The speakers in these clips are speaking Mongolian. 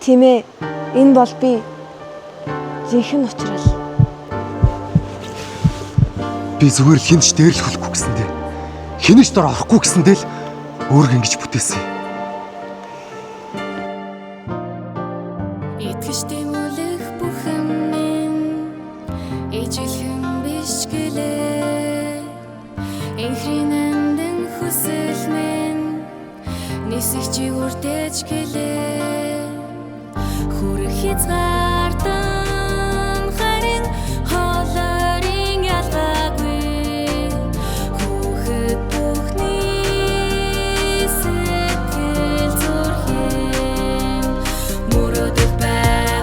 Тийм ээ. Энэ бол би. Жинхэнэ уучрал. Би зүгээр л хинч дээрлэх хүлэхгүй гэсэндээ. Хинэж дор орохгүй гэсэндээ л өөргөө ингэж бүтээсэн. Итгэж тэмүүлэх бүх юмн ижлэхэн биш гэлээ. Инхрийн амдан хүсэл минь нисэх чи үрдэж гэлээ. Хүрэх хязгаартан харин хоолойрын ялгаагүй. Хүүхэд бүхний сэтгэл зүрхэн мөрөдөж байгаа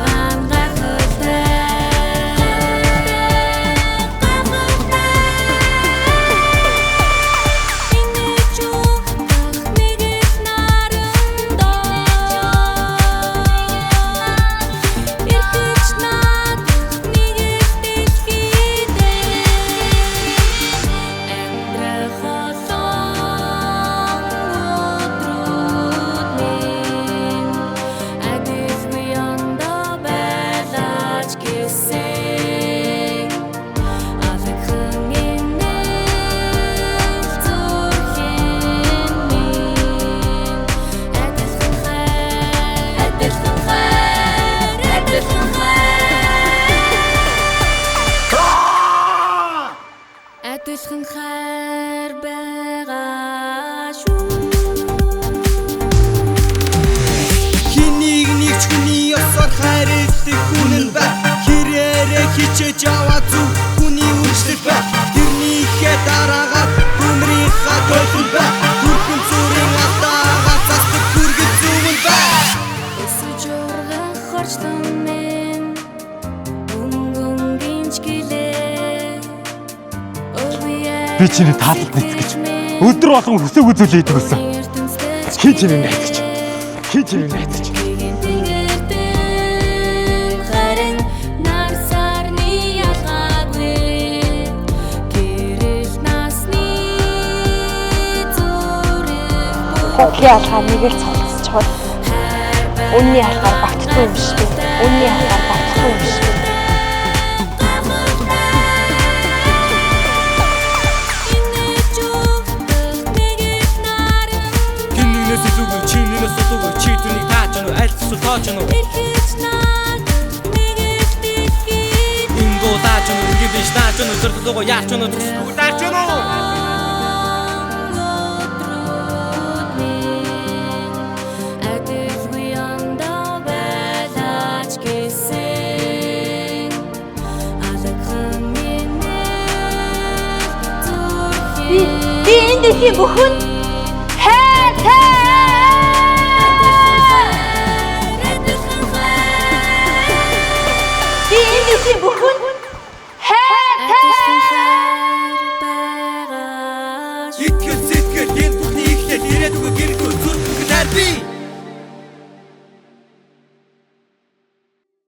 адилхан хайр байгаа шүү. Хэнийг нэг ч хүний ёсоор хайрлах хүн нь ба. Хэрээрээ хичээж аваа зүг хүний үйлчлэл ба. Тэрнийхээ дараагаар хүмрийнхаа төлөв ба. Түрхэн зүрийн атаагаа застдаг хүргэж зүгэн ба. Эсэж ургах хорчлон минь өнгөнгинч гэлээ. Би чиний таалалд нийцгэж өдөр болгон хүсээгүй зүйл хийдэг байсан. Хий чиний найзч. Хий чиний найзч. Хотлын алгаар нэг л цогцолж хол. Үнний алгаар багтдаг юм шиг. Үнний алгаар багтдаг юм шиг. Гиннээс зүг чинээс зүг чи түүнийг тааж нү альцсуу тоож нү. Ингоо тааж нү гидэж тааж нү зөрдөгөө яач нү төсгөө тааж нү. Би энэ дэхийн бүхэн хайртай. Би энэ дэхийн бүхэн хайртай. Итгэл сэтгэл энэ бүхний ихлээр ирээд өгөх гэрхүү зүрх таар би.